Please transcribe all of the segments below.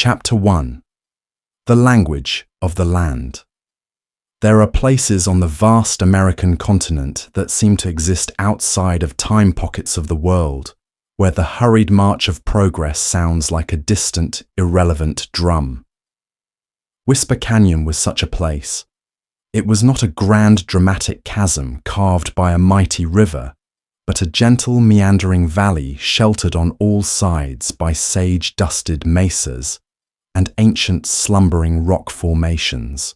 Chapter 1. The Language of the Land. There are places on the vast American continent that seem to exist outside of time pockets of the world, where the hurried march of progress sounds like a distant, irrelevant drum. Whisper Canyon was such a place. It was not a grand dramatic chasm carved by a mighty river, but a gentle meandering valley sheltered on all sides by sage-dusted mesas and ancient slumbering rock formations.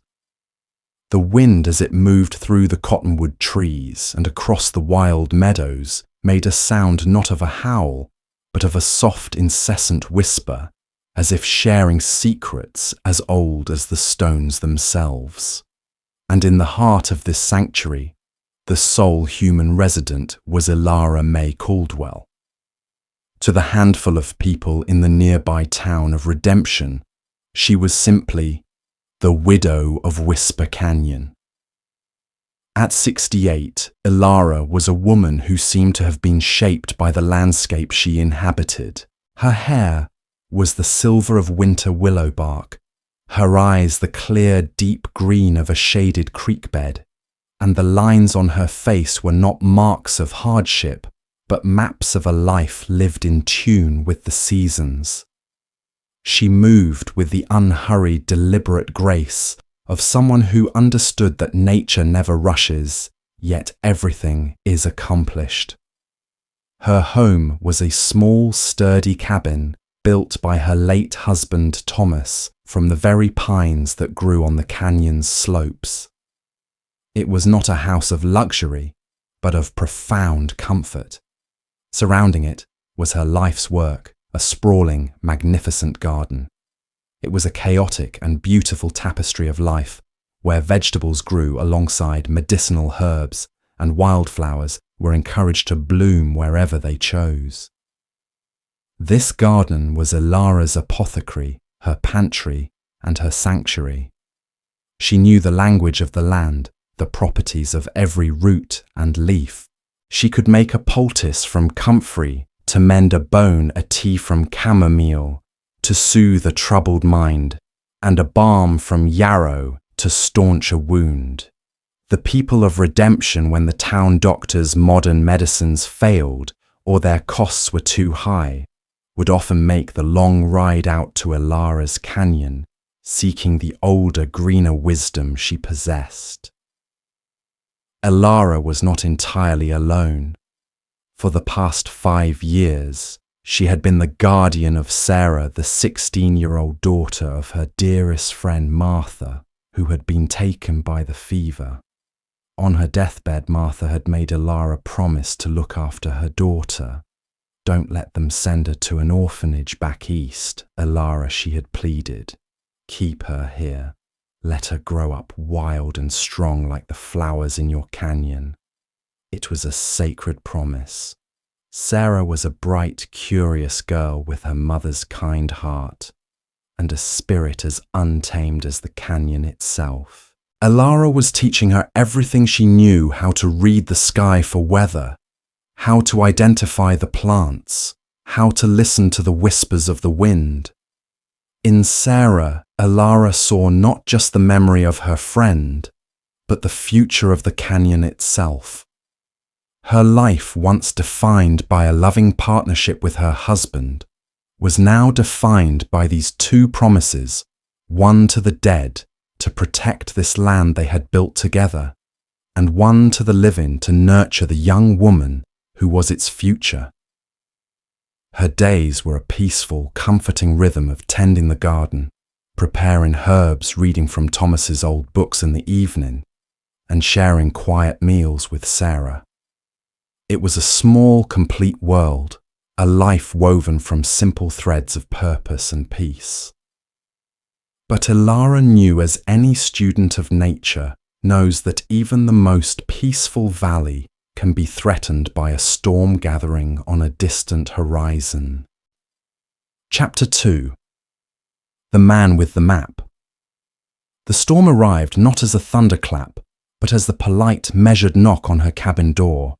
The wind as it moved through the cottonwood trees and across the wild meadows made a sound not of a howl, but of a soft incessant whisper, as if sharing secrets as old as the stones themselves. And in the heart of this sanctuary, the sole human resident was Elara Mae Caldwell. To the handful of people in the nearby town of Redemption, she was simply the widow of Whisper Canyon. At 68, Elara was a woman who seemed to have been shaped by the landscape she inhabited. Her hair was the silver of winter willow bark, her eyes the clear, deep green of a shaded creek bed, and the lines on her face were not marks of hardship, but maps of a life lived in tune with the seasons. She moved with the unhurried, deliberate grace of someone who understood that nature never rushes, yet everything is accomplished. Her home was a small, sturdy cabin built by her late husband Thomas from the very pines that grew on the canyon's slopes. It was not a house of luxury, but of profound comfort. Surrounding it was her life's work, a sprawling, magnificent garden. It was a chaotic and beautiful tapestry of life, where vegetables grew alongside medicinal herbs and wildflowers were encouraged to bloom wherever they chose. This garden was Elara's apothecary, her pantry, and her sanctuary. She knew the language of the land, the properties of every root and leaf. She could make a poultice from comfrey, to mend a bone a tea from chamomile, to soothe a troubled mind, and a balm from yarrow to staunch a wound. The people of Redemption, when the town doctors' modern medicines failed or their costs were too high, would often make the long ride out to Elara's canyon, seeking the older, greener wisdom she possessed. Elara was not entirely alone. For the past 5 years, she had been the guardian of Sarah, the 16-year-old daughter of her dearest friend Martha, who had been taken by the fever. On her deathbed, Martha had made Elara promise to look after her daughter. "Don't let them send her to an orphanage back east, Elara," she had pleaded. "Keep her here. Let her grow up wild and strong like the flowers in your canyon." It was a sacred promise. Sarah was a bright, curious girl with her mother's kind heart, and a spirit as untamed as the canyon itself. Elara was teaching her everything she knew: how to read the sky for weather, how to identify the plants, how to listen to the whispers of the wind. In Sarah, Elara saw not just the memory of her friend, but the future of the canyon itself. Her life, once defined by a loving partnership with her husband, was now defined by these 2 promises, one to the dead, to protect this land they had built together, and one to the living, to nurture the young woman who was its future. Her days were a peaceful, comforting rhythm of tending the garden, preparing herbs, reading from Thomas's old books in the evening, and sharing quiet meals with Sarah. It was a small, complete world, a life woven from simple threads of purpose and peace. But Elara knew, as any student of nature knows, that even the most peaceful valley can be threatened by a storm gathering on a distant horizon. Chapter 2. The Man with the Map. The storm arrived not as a thunderclap, but as the polite, measured knock on her cabin door.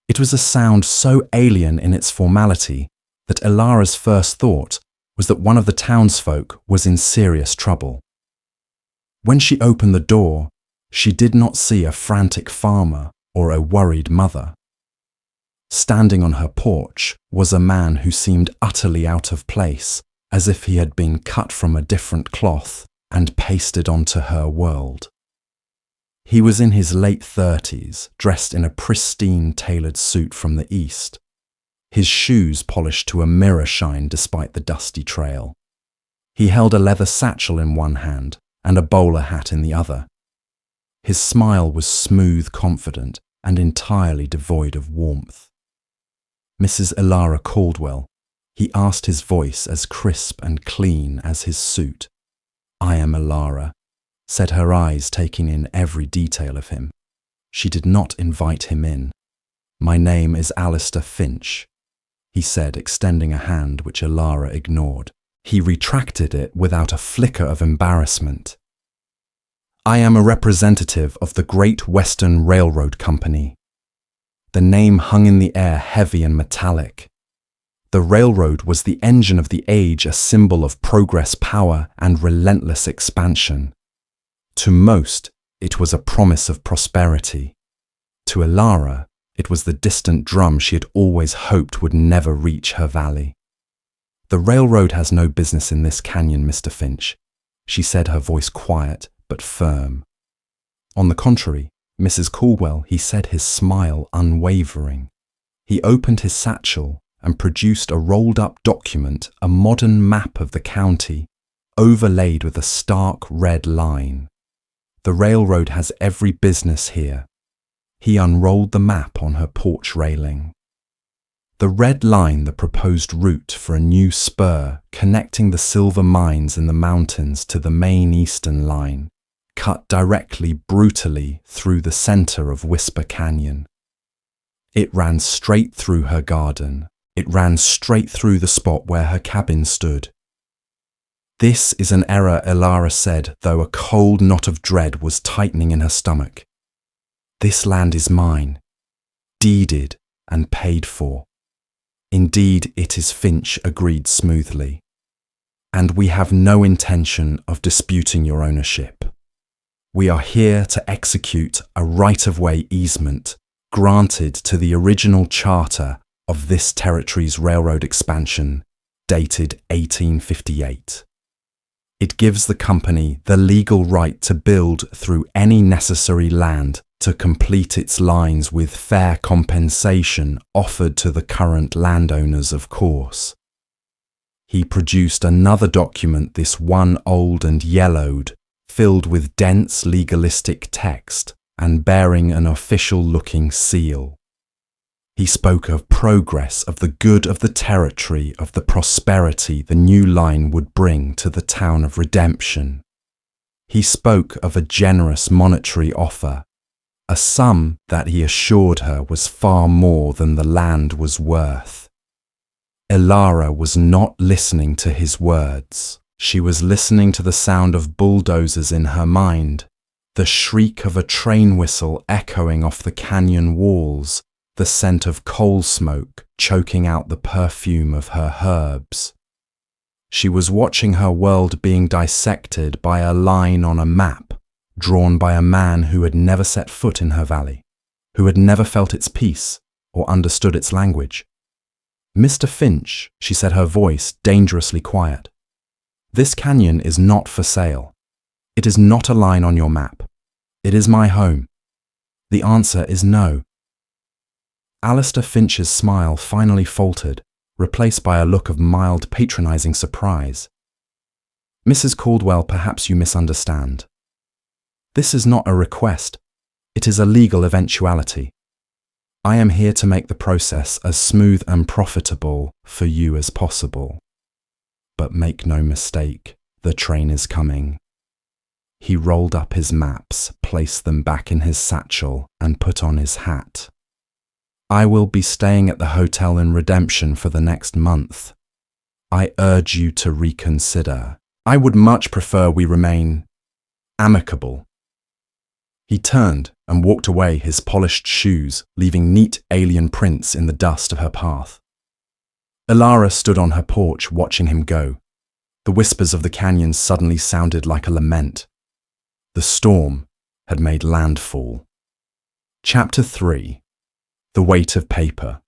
It was a sound so alien in its formality that Elara's first thought was that one of the townsfolk was in serious trouble. When she opened the door, she did not see a frantic farmer or a worried mother. Standing on her porch was a man who seemed utterly out of place, as if he had been cut from a different cloth and pasted onto her world. He was in his late 30s, dressed in a pristine tailored suit from the East, his shoes polished to a mirror shine despite the dusty trail. He held a leather satchel in one hand and a bowler hat in the other. His smile was smooth, confident, and entirely devoid of warmth. "Mrs. Elara Caldwell," he asked, his voice as crisp and clean as his suit. "I am Elara," said her eyes taking in every detail of him. She did not invite him in. "My name is Alistair Finch," he said, extending a hand which Elara ignored. He retracted it without a flicker of embarrassment. "I am a representative of the Great Western Railroad Company." The name hung in the air heavy and metallic. The railroad was the engine of the age, a symbol of progress, power, and relentless expansion. To most, it was a promise of prosperity. To Elara, it was the distant drum she had always hoped would never reach her valley. "The railroad has no business in this canyon, Mr. Finch," she said, her voice quiet but firm. "On the contrary, Mrs. Caldwell," he said, his smile unwavering. He opened his satchel and produced a rolled-up document, a modern map of the county, overlaid with a stark red line. "The railroad has every business here." He unrolled the map on her porch railing. The red line, the proposed route for a new spur connecting the silver mines in the mountains to the main eastern line, cut directly, brutally through the center of Whisper Canyon. It ran straight through her garden. It ran straight through the spot where her cabin stood. "This is an error," Elara said, though a cold knot of dread was tightening in her stomach. "This land is mine, deeded and paid for." "Indeed, it is," Finch agreed smoothly. "And we have no intention of disputing your ownership. We are here to execute a right-of-way easement granted to the original charter of this territory's railroad expansion, dated 1858. It gives the company the legal right to build through any necessary land to complete its lines with fair compensation offered to the current landowners, of course." He produced another document, this one old and yellowed, filled with dense legalistic text and bearing an official-looking seal. He spoke of progress, of the good of the territory, of the prosperity the new line would bring to the town of Redemption. He spoke of a generous monetary offer, a sum that he assured her was far more than the land was worth. Elara was not listening to his words. She was listening to the sound of bulldozers in her mind, the shriek of a train whistle echoing off the canyon walls, the scent of coal smoke choking out the perfume of her herbs. She was watching her world being dissected by a line on a map drawn by a man who had never set foot in her valley, who had never felt its peace or understood its language. "Mr. Finch," she said, her voice dangerously quiet, "this canyon is not for sale. It is not a line on your map. It is my home. The answer is no." Alistair Finch's smile finally faltered, replaced by a look of mild, patronizing surprise. "Mrs. Caldwell, perhaps you misunderstand. This is not a request. It is a legal eventuality. I am here to make the process as smooth and profitable for you as possible. But make no mistake, the train is coming." He rolled up his maps, placed them back in his satchel, and put on his hat. "I will be staying at the hotel in Redemption for the next month. I urge you to reconsider. I would much prefer we remain amicable." He turned and walked away, his polished shoes leaving neat alien prints in the dust of her path. Elara stood on her porch watching him go, The whispers of the canyon suddenly sounded like a lament. The storm had made landfall. Chapter 3. The Weight of Paper.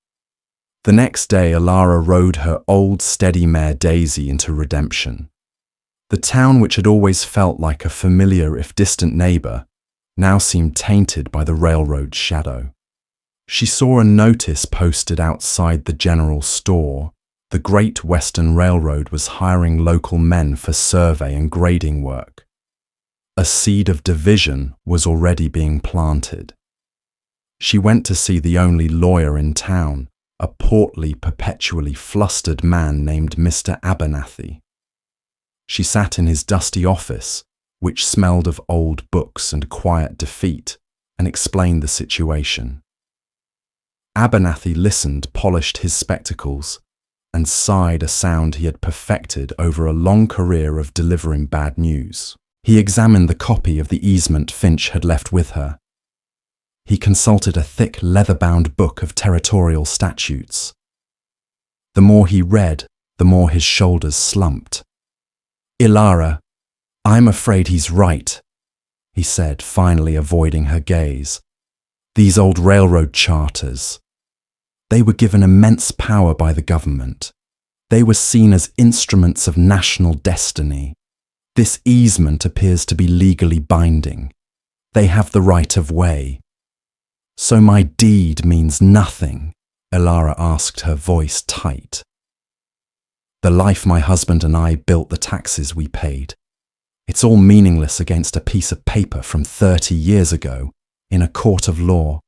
The next day, Elara rode her old steady mare Daisy into Redemption. The town, which had always felt like a familiar if distant neighbor, now seemed tainted by the railroad's shadow. She saw a notice posted outside the general store. The Great Western Railroad was hiring local men for survey and grading work. A seed of division was already being planted. She went to see the only lawyer in town, a portly, perpetually flustered man named Mr. Abernathy. She sat in his dusty office, which smelled of old books and quiet defeat, and explained the situation. Abernathy listened, polished his spectacles, and sighed a sound he had perfected over a long career of delivering bad news. He examined the copy of the easement Finch had left with her. He consulted a thick leather-bound book of territorial statutes. The more he read, the more his shoulders slumped. "Elara, I'm afraid he's right," he said, finally avoiding her gaze. "These old railroad charters. They were given immense power by the government. They were seen as instruments of national destiny. This easement appears to be legally binding. They have the right of way. So my deed means nothing?" Elara asked, her voice tight. "The life my husband and I built, the taxes we paid. It's all meaningless against a piece of paper from 30 years ago in a court of law.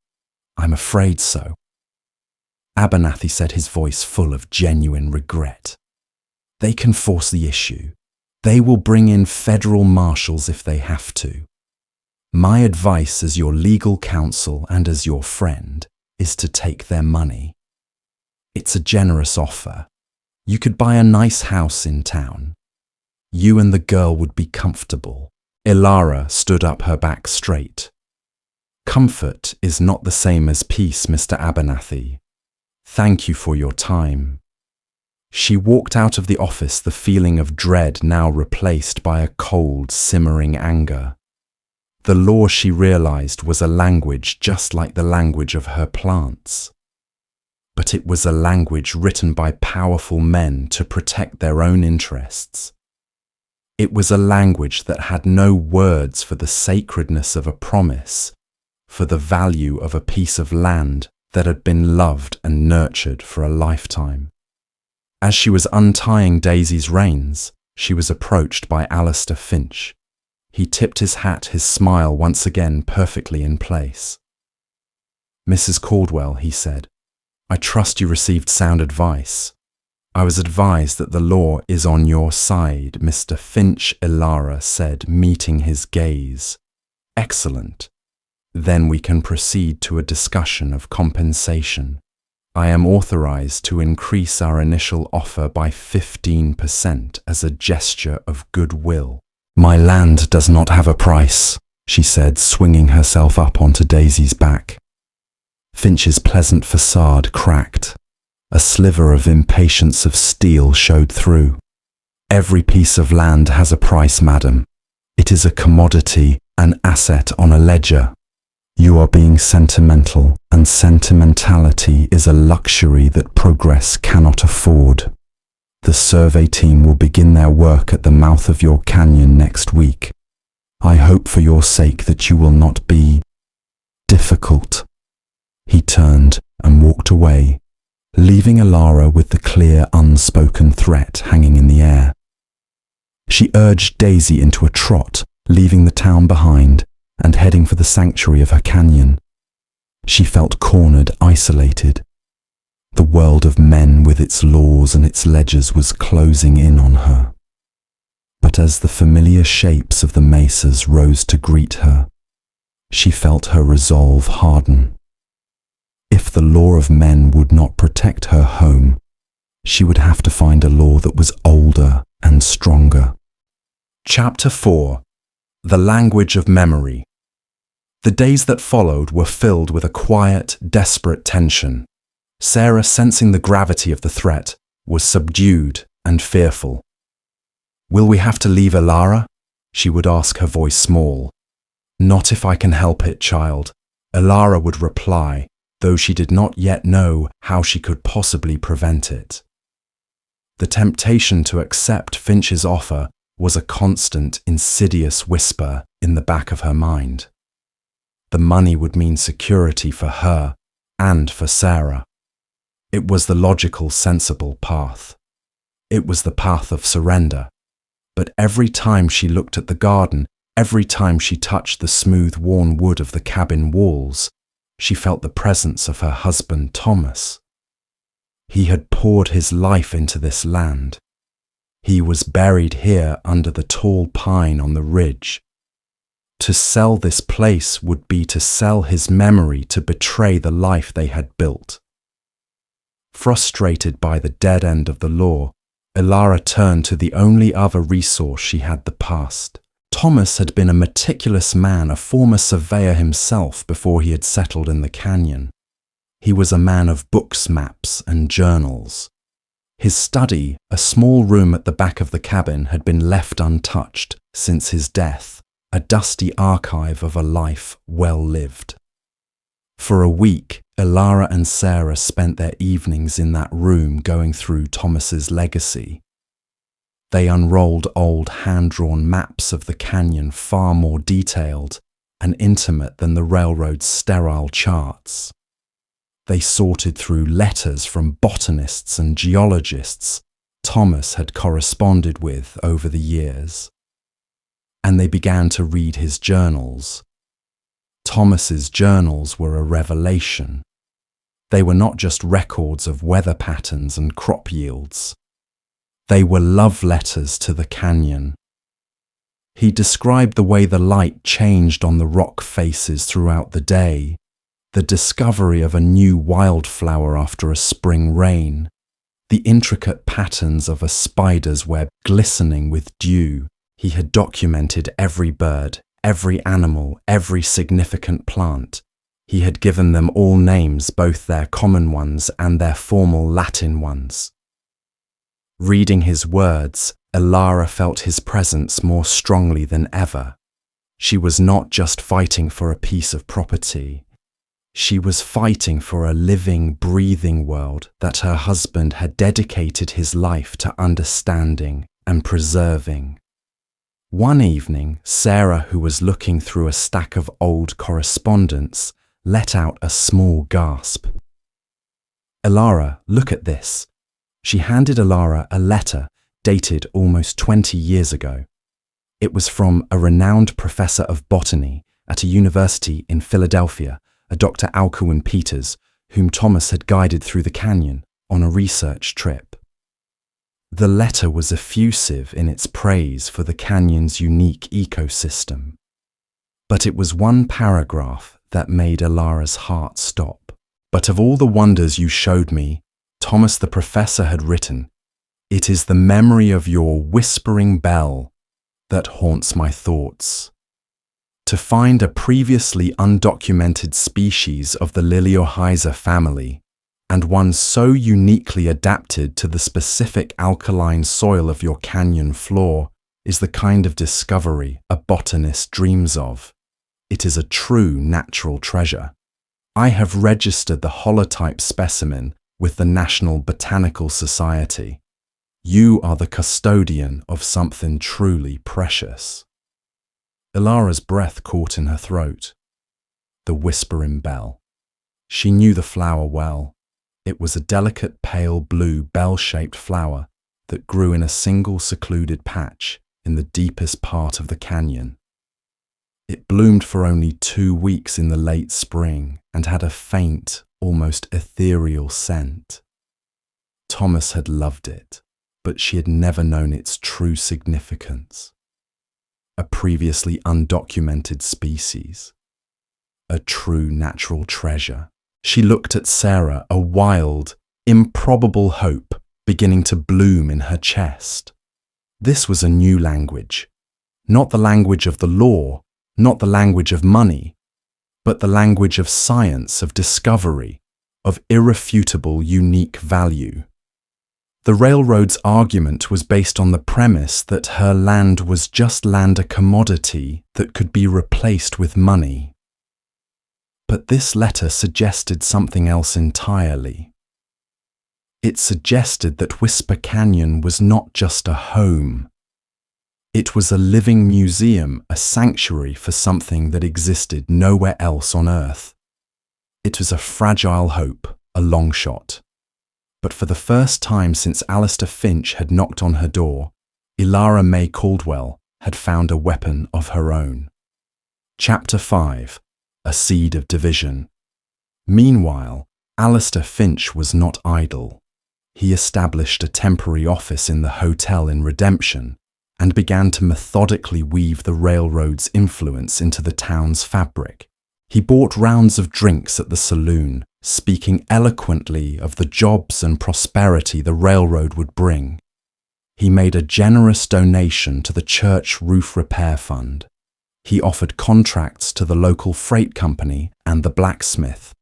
I'm afraid so." Abernathy said, his voice full of genuine regret. "They can force the issue. They will bring in federal marshals if they have to. My advice as your legal counsel and as your friend is to take their money. It's a generous offer. You could buy a nice house in town. You and the girl would be comfortable." Elara stood up, her back straight. "Comfort is not the same as peace, Mr. Abernathy. Thank you for your time." She walked out of the office, the feeling of dread now replaced by a cold, simmering anger. The law, she realized, was a language just like the language of her plants. But it was a language written by powerful men to protect their own interests. It was a language that had no words for the sacredness of a promise, for the value of a piece of land that had been loved and nurtured for a lifetime. As she was untying Daisy's reins, she was approached by Alistair Finch. He tipped his hat, his smile once again perfectly in place. "Mrs. Caldwell," he said, "I trust you received sound advice. I was advised that the law is on your side, Mr. Finch," Elara said, meeting his gaze. "Excellent. Then we can proceed to a discussion of compensation. I am authorized to increase our initial offer by 15% as a gesture of goodwill." "My land does not have a price," she said, swinging herself up onto Daisy's back. Finch's pleasant facade cracked. A sliver of impatience of steel showed through. "Every piece of land has a price, madam. It is a commodity, an asset on a ledger. You are being sentimental, and sentimentality is a luxury that progress cannot afford. The survey team will begin their work at the mouth of your canyon next week. I hope for your sake that you will not be difficult." He turned and walked away, leaving Elara with the clear, unspoken threat hanging in the air. She urged Daisy into a trot, leaving the town behind and heading for the sanctuary of her canyon. She felt cornered, isolated. The world of men with its laws and its ledgers was closing in on her. But as the familiar shapes of the mesas rose to greet her, she felt her resolve harden. If the law of men would not protect her home, she would have to find a law that was older and stronger. Chapter 4. The Language of Memory. The days that followed were filled with a quiet, desperate tension. Sarah, sensing the gravity of the threat, was subdued and fearful. "Will we have to leave Elara?" she would ask, her voice small. "Not if I can help it, child," Elara would reply, though she did not yet know how she could possibly prevent it. The temptation to accept Finch's offer was a constant, insidious whisper in the back of her mind. The money would mean security for her and for Sarah. It was the logical, sensible path. It was the path of surrender. But every time she looked at the garden, every time she touched the smooth, worn wood of the cabin walls, she felt the presence of her husband, Thomas. He had poured his life into this land. He was buried here under the tall pine on the ridge. To sell this place would be to sell his memory, to betray the life they had built. Frustrated by the dead end of the law, Elara turned to the only other resource she had: the past. Thomas had been a meticulous man, a former surveyor himself before he had settled in the canyon. He was a man of books, maps, and journals. His study, a small room at the back of the cabin, had been left untouched since his death, a dusty archive of a life well lived. For a week, Elara and Sarah spent their evenings in that room going through Thomas's legacy. They unrolled old hand-drawn maps of the canyon, far more detailed and intimate than the railroad's sterile charts. They sorted through letters from botanists and geologists Thomas had corresponded with over the years. And they began to read his journals. Thomas's journals were a revelation. They were not just records of weather patterns and crop yields. They were love letters to the canyon. He described the way the light changed on the rock faces throughout the day, the discovery of a new wildflower after a spring rain, the intricate patterns of a spider's web glistening with dew. He had documented every bird, every animal, every significant plant. He had given them all names, both their common ones and their formal Latin ones. Reading his words, Elara felt his presence more strongly than ever. She was not just fighting for a piece of property. She was fighting for a living, breathing world that her husband had dedicated his life to understanding and preserving. One evening, Sarah, who was looking through a stack of old correspondence, let out a small gasp. "Elara, look at this." She handed Elara a letter dated almost 20 years ago. It was from a renowned professor of botany at a university in Philadelphia, a Dr. Alcuin Peters, whom Thomas had guided through the canyon on a research trip. The letter was effusive in its praise for the canyon's unique ecosystem. But it was one paragraph that made Elara's heart stop. "But of all the wonders you showed me," Thomas the professor had written, "it is the memory of your whispering bell that haunts my thoughts. To find a previously undocumented species of the Liliohiza family, and one so uniquely adapted to the specific alkaline soil of your canyon floor, is the kind of discovery a botanist dreams of. It is a true natural treasure. I have registered the holotype specimen with the National Botanical Society. You are the custodian of something truly precious." Elara's breath caught in her throat. The whispering bell. She knew the flower well. It was a delicate pale blue bell-shaped flower that grew in a single secluded patch in the deepest part of the canyon. It bloomed for only 2 weeks in the late spring and had a faint, almost ethereal scent. Thomas had loved it, but she had never known its true significance. A previously undocumented species. A true natural treasure. She looked at Sarah, a wild, improbable hope beginning to bloom in her chest. This was a new language. Not the language of the law, not the language of money, but the language of science, of discovery, of irrefutable, unique value. The railroad's argument was based on the premise that her land was just land, a commodity that could be replaced with money. But this letter suggested something else entirely. It suggested that Whisper Canyon was not just a home. It was a living museum, a sanctuary for something that existed nowhere else on Earth. It was a fragile hope, a long shot. But for the first time since Alistair Finch had knocked on her door, Elara Mae Caldwell had found a weapon of her own. Chapter 5. A Seed of Division. Meanwhile, Alistair Finch was not idle. He established a temporary office in the hotel in Redemption and began to methodically weave the railroad's influence into the town's fabric. He bought rounds of drinks at the saloon, speaking eloquently of the jobs and prosperity the railroad would bring. He made a generous donation to the church roof repair fund. He offered contracts to the local freight company and the blacksmith.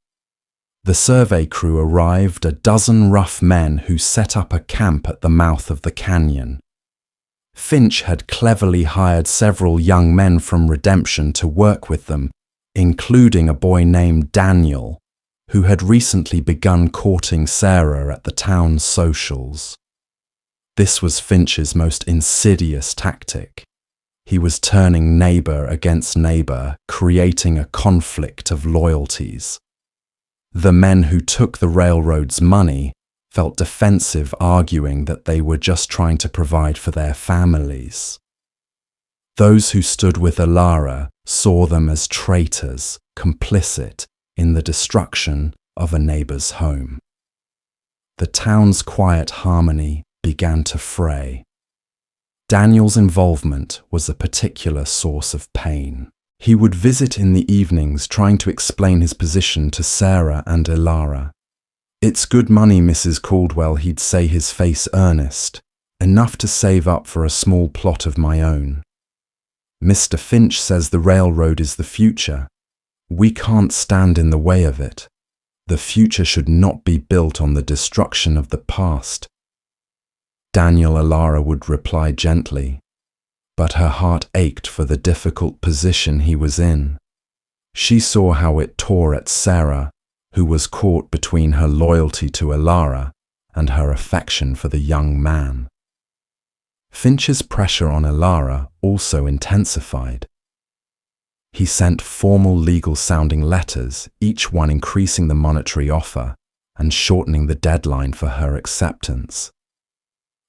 The survey crew arrived, a dozen rough men who set up a camp at the mouth of the canyon. Finch had cleverly hired several young men from Redemption to work with them, including a boy named Daniel, who had recently begun courting Sarah at the town's socials. This was Finch's most insidious tactic. He was turning neighbor against neighbor, creating a conflict of loyalties. The men who took the railroad's money felt defensive, arguing that they were just trying to provide for their families. Those who stood with Elara saw them as traitors, complicit in the destruction of a neighbor's home. The town's quiet harmony began to fray. Daniel's involvement was a particular source of pain. He would visit in the evenings, trying to explain his position to Sarah and Elara. "It's good money, Mrs. Caldwell," he'd say, his face earnest, "enough to save up for a small plot of my own. Mr. Finch says the railroad is the future. We can't stand in the way of it. The future should not be built on the destruction of the past." Daniel, Elara would reply gently, but her heart ached for the difficult position he was in. She saw how it tore at Sarah, who was caught between her loyalty to Elara and her affection for the young man. Finch's pressure on Elara also intensified. He sent formal legal-sounding letters, each one increasing the monetary offer and shortening the deadline for her acceptance.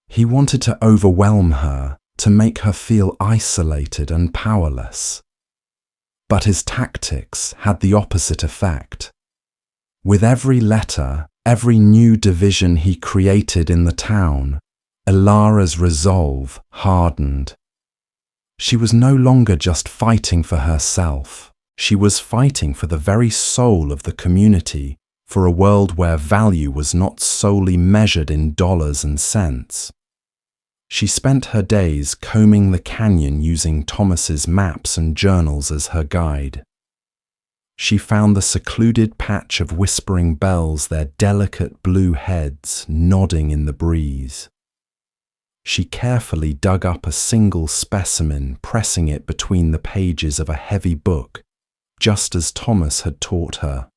He wanted to overwhelm her, to make her feel isolated and powerless. But his tactics had the opposite effect. With every letter, every new division he created in the town, Elara's resolve hardened. She was no longer just fighting for herself. She was fighting for the very soul of the community, for a world where value was not solely measured in dollars and cents. She spent her days combing the canyon using Thomas's maps and journals as her guide. She found the secluded patch of whispering bells, their delicate blue heads nodding in the breeze. She carefully dug up a single specimen, pressing it between the pages of a heavy book, just as Thomas had taught her.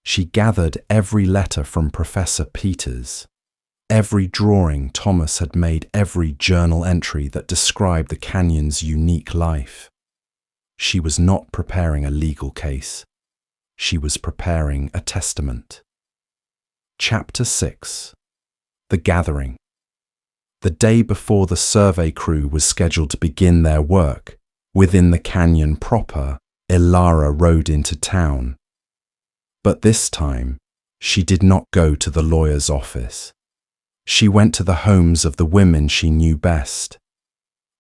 She gathered every letter from Professor Peters, every drawing Thomas had made, every journal entry that described the canyon's unique life. She was not preparing a legal case. She was preparing a testament. Chapter 6. The Gathering. The day before the survey crew was scheduled to begin their work, within the canyon proper, Elara rode into town. But this time, she did not go to the lawyer's office. She went to the homes of the women she knew best.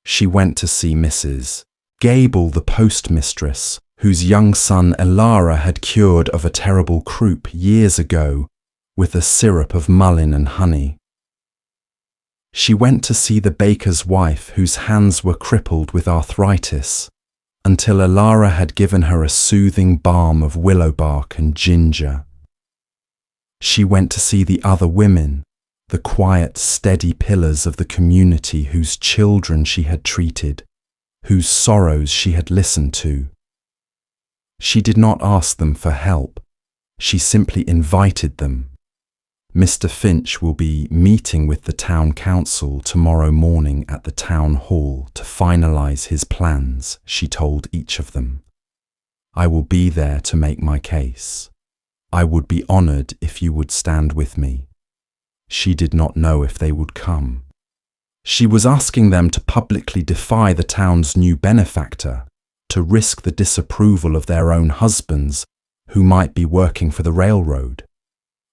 She went to see Mrs. Gable, the postmistress, whose young son Elara had cured of a terrible croup years ago with a syrup of mullein and honey. She went to see the baker's wife, whose hands were crippled with arthritis, until Elara had given her a soothing balm of willow bark and ginger. She went to see the other women, the quiet, steady pillars of the community whose children she had treated, whose sorrows she had listened to. She did not ask them for help. She simply invited them. Mr. Finch will be meeting with the town council tomorrow morning at the town hall to finalize his plans, she told each of them. I will be there to make my case. I would be honored if you would stand with me. She did not know if they would come. She was asking them to publicly defy the town's new benefactor, to risk the disapproval of their own husbands who might be working for the railroad.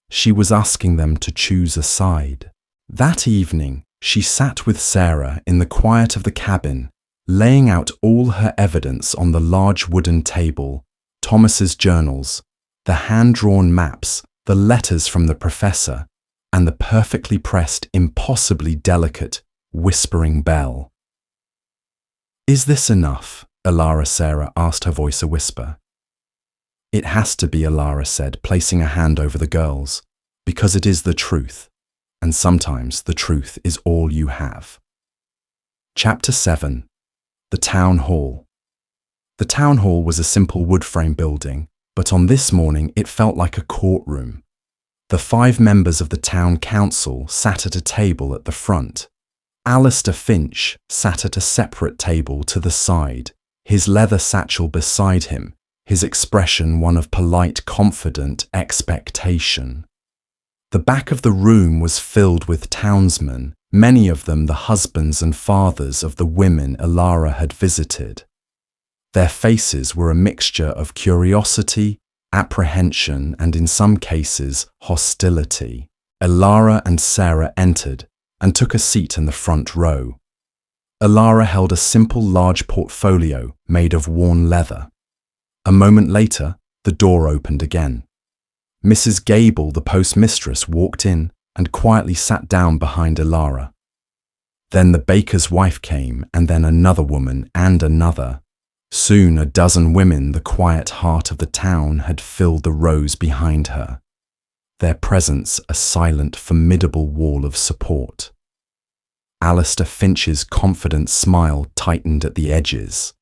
She was asking them to choose a side. That evening, she sat with Sarah in the quiet of the cabin, laying out all her evidence on the large wooden table, Thomas's journals, the hand-drawn maps, the letters from the professor, and the perfectly pressed, impossibly delicate, whispering bell. Is this enough? Elara Sarah asked, her voice a whisper. It has to be, Elara said, placing a hand over the girls, because it is the truth, and sometimes the truth is all you have. Chapter 7. The Town Hall. The town hall was a simple wood frame building, but on this morning it felt like a courtroom. The 5 members of the town council sat at a table at the front. Alistair Finch sat at a separate table to the side, his leather satchel beside him, his expression one of polite, confident expectation. The back of the room was filled with townsmen, many of them the husbands and fathers of the women Elara had visited. Their faces were a mixture of curiosity, apprehension, and in some cases, hostility. Elara and Sarah entered and took a seat in the front row. Elara held a simple large portfolio made of worn leather. A moment later, the door opened again. Mrs. Gable, the postmistress, walked in and quietly sat down behind Elara. Then the baker's wife came, and then another woman and another. Soon a dozen women, the quiet heart of the town, had filled the rows behind her. Their presence a silent, formidable wall of support. Alistair Finch's confident smile tightened at the edges.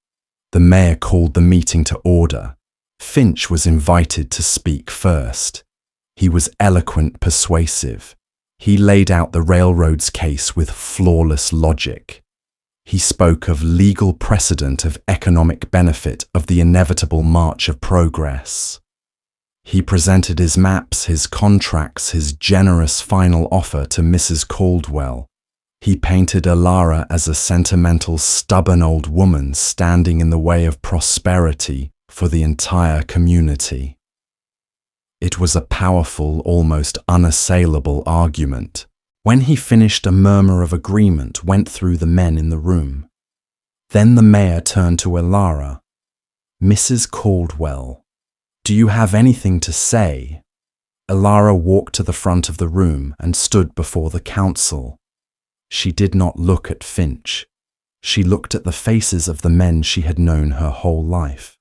The mayor called the meeting to order. Finch was invited to speak first. He was eloquent, persuasive. He laid out the railroad's case with flawless logic. He spoke of legal precedent, of economic benefit, of the inevitable march of progress. He presented his maps, his contracts, his generous final offer to Mrs. Caldwell. He painted Elara as a sentimental, stubborn old woman standing in the way of prosperity for the entire community. It was a powerful, almost unassailable argument. When he finished, a murmur of agreement went through the men in the room. Then the mayor turned to Elara. Mrs. Caldwell, do you have anything to say? Elara walked to the front of the room and stood before the council. She did not look at Finch. She looked at the faces of the men she had known her whole life.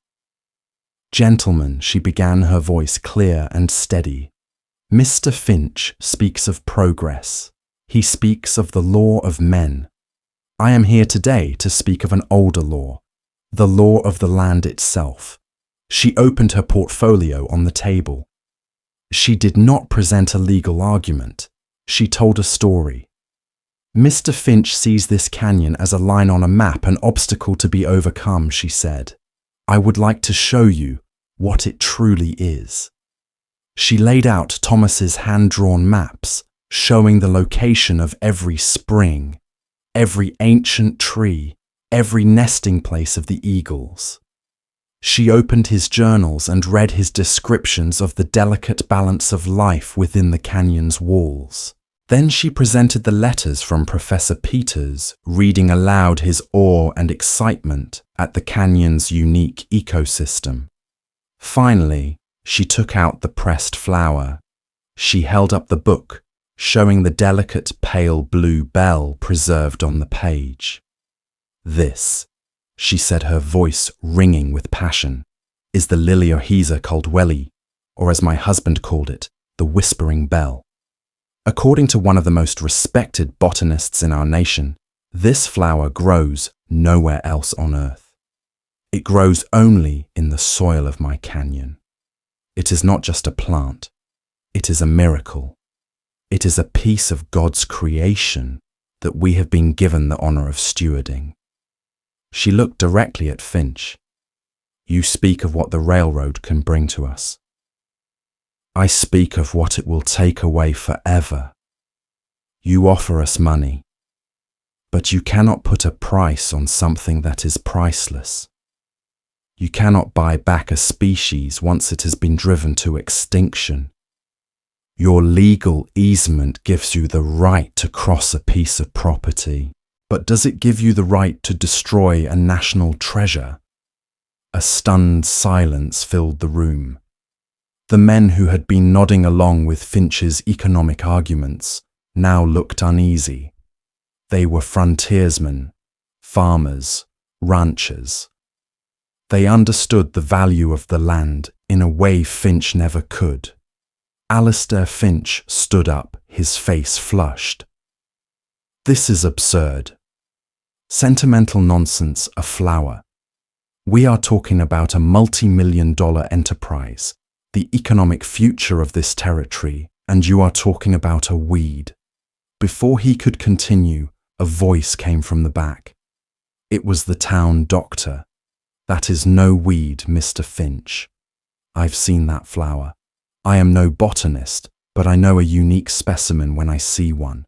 Gentlemen, she began, her voice clear and steady. Mr. Finch speaks of progress. He speaks of the law of men. I am here today to speak of an older law, the law of the land itself. She opened her portfolio on the table. She did not present a legal argument. She told a story. Mr. Finch sees this canyon as a line on a map, an obstacle to be overcome, she said. I would like to show you what it truly is. She laid out Thomas's hand-drawn maps, showing the location of every spring, every ancient tree, every nesting place of the eagles. She opened his journals and read his descriptions of the delicate balance of life within the canyon's walls. Then she presented the letters from Professor Peters, reading aloud his awe and excitement at the canyon's unique ecosystem. Finally, she took out the pressed flower. She held up the book, showing the delicate pale blue bell preserved on the page. This, she said, her voice ringing with passion, is the Elara Mae Caldwell, or as my husband called it, the whispering bell. According to one of the most respected botanists in our nation, this flower grows nowhere else on Earth. It grows only in the soil of my canyon. It is not just a plant. It is a miracle. It is a piece of God's creation that we have been given the honor of stewarding. She looked directly at Finch. You speak of what the railroad can bring to us. I speak of what it will take away forever. You offer us money, but you cannot put a price on something that is priceless. You cannot buy back a species once it has been driven to extinction. Your legal easement gives you the right to cross a piece of property, but does it give you the right to destroy a national treasure? A stunned silence filled the room. The men who had been nodding along with Finch's economic arguments now looked uneasy. They were frontiersmen, farmers, ranchers. They understood the value of the land in a way Finch never could. Alistair Finch stood up, his face flushed. This is absurd. Sentimental nonsense, a flower. We are talking about a multi-million-dollar enterprise, the economic future of this territory, and you are talking about a weed. Before he could continue, a voice came from the back. It was the town doctor. That is no weed, Mr. Finch. I've seen that flower. I am no botanist, but I know a unique specimen when I see one.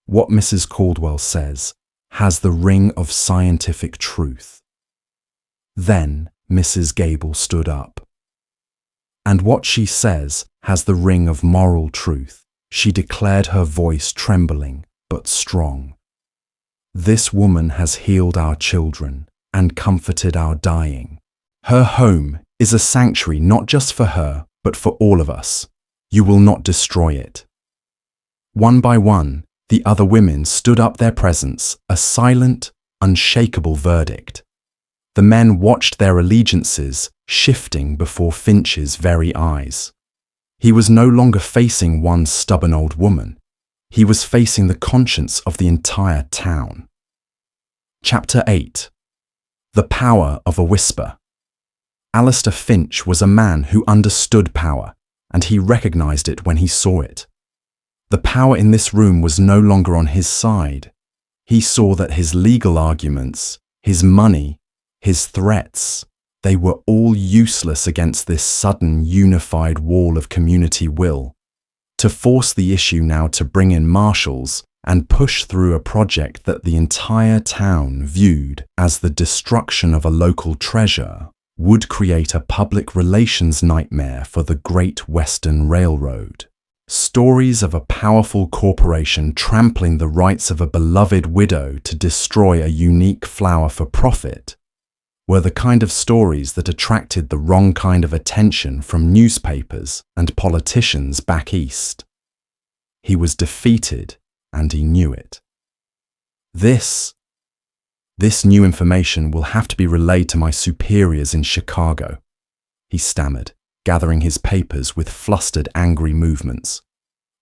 What Mrs. Caldwell says has the ring of scientific truth. Then Mrs. Gable stood up. And what she says has the ring of moral truth, she declared, her voice trembling but strong. This woman has healed our children and comforted our dying. Her home is a sanctuary not just for her, but for all of us. You will not destroy it. One by one, the other women stood up, their presence a silent, unshakable verdict. The men watched their allegiances shifting before Finch's very eyes. He was no longer facing one stubborn old woman. He was facing the conscience of the entire town. Chapter 8. The Power of a Whisper. Alistair Finch was a man who understood power, and he recognized it when he saw it. The power in this room was no longer on his side. He saw that his legal arguments, his money, his threats, they were all useless against this sudden unified wall of community will. To force the issue now to bring in marshals and push through a project that the entire town viewed as the destruction of a local treasure would create a public relations nightmare for the Great Western Railroad. Stories of a powerful corporation trampling the rights of a beloved widow to destroy a unique flower for profit were the kind of stories that attracted the wrong kind of attention from newspapers and politicians back east. He was defeated, and he knew it. This new information will have to be relayed to my superiors in Chicago, he stammered, gathering his papers with flustered, angry movements.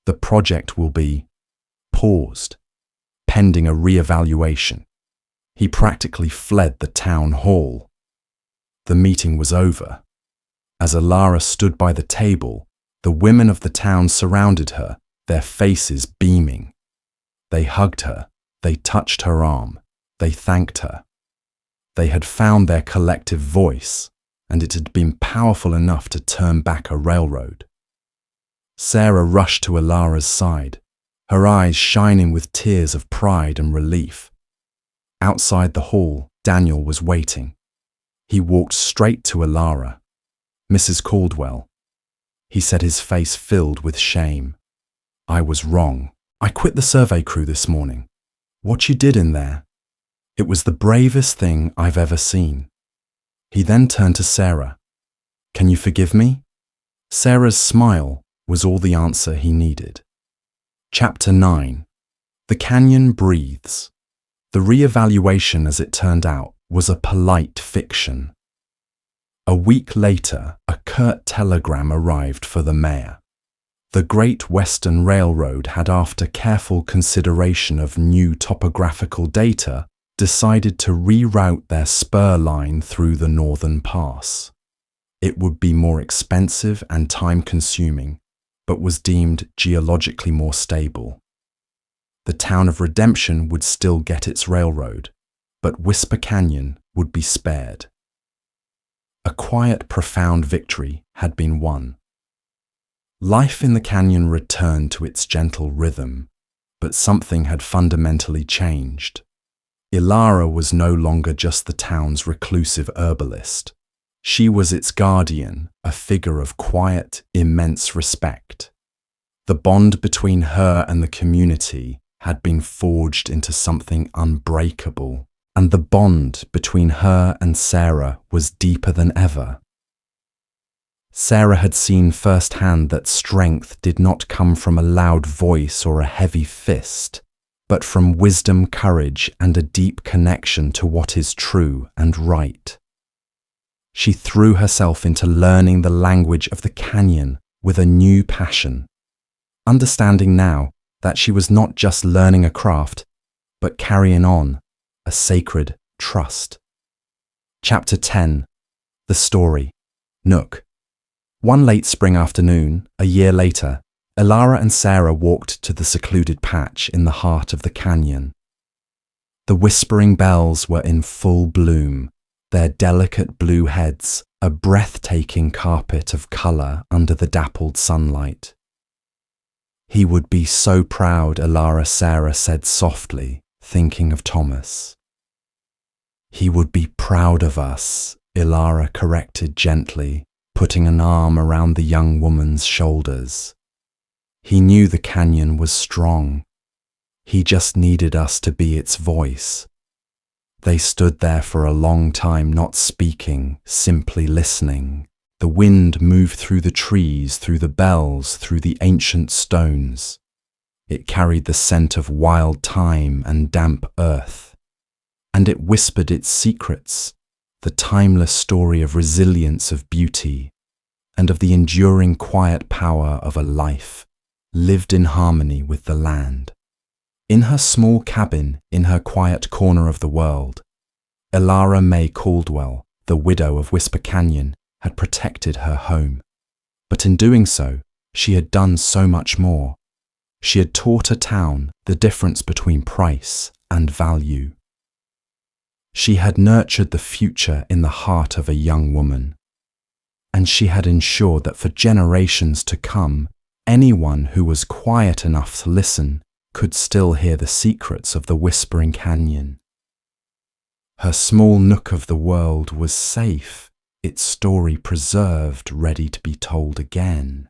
The project will be paused, pending a re-evaluation. He practically fled the town hall. The meeting was over. As Elara stood by the table, the women of the town surrounded her, their faces beaming. They hugged her, they touched her arm, they thanked her. They had found their collective voice, and it had been powerful enough to turn back a railroad. Sarah rushed to Elara's side, her eyes shining with tears of pride and relief. Outside the hall, Daniel was waiting. He walked straight to Elara. Mrs. Caldwell. He said, his face filled with shame. I was wrong. I quit the survey crew this morning. What you did in there, it was the bravest thing I've ever seen. He then turned to Sarah. Can you forgive me? Sarah's smile was all the answer he needed. Chapter 9. The Canyon Breathes. The re-evaluation, as it turned out, was a polite fiction. A week later, a curt telegram arrived for the mayor. The Great Western Railroad had, after careful consideration of new topographical data, decided to reroute their spur line through the northern pass. It would be more expensive and time-consuming, but was deemed geologically more stable. The town of Redemption would still get its railroad, but Whisper Canyon would be spared. A quiet, profound victory had been won. Life in the canyon returned to its gentle rhythm, but something had fundamentally changed. Elara was no longer just the town's reclusive herbalist. She was its guardian, a figure of quiet, immense respect. The bond between her and the community had been forged into something unbreakable, and the bond between her and Sarah was deeper than ever. Sarah had seen firsthand that strength did not come from a loud voice or a heavy fist, but from wisdom, courage, and a deep connection to what is true and right. She threw herself into learning the language of the canyon with a new passion, understanding now that she was not just learning a craft, but carrying on a sacred trust. Chapter 10. The Story Nook. One late spring afternoon, a year later, Elara and Sarah walked to the secluded patch in the heart of the canyon. The whispering bells were in full bloom, their delicate blue heads a breathtaking carpet of colour under the dappled sunlight. "He would be so proud," Sarah said softly, thinking of Thomas. "He would be proud of us," Elara corrected gently, putting an arm around the young woman's shoulders. He knew the canyon was strong. He just needed us to be its voice. They stood there for a long time, not speaking, simply listening. The wind moved through the trees, through the bells, through the ancient stones. It carried the scent of wild thyme and damp earth. And it whispered its secrets, the timeless story of resilience, of beauty, and of the enduring quiet power of a life lived in harmony with the land. In her small cabin, in her quiet corner of the world, Elara Mae Caldwell, the widow of Whisper Canyon, had protected her home. But in doing so, she had done so much more. She had taught a town the difference between price and value. She had nurtured the future in the heart of a young woman. And she had ensured that for generations to come, anyone who was quiet enough to listen could still hear the secrets of the Whispering Canyon. Her small nook of the world was safe, its story preserved, ready to be told again.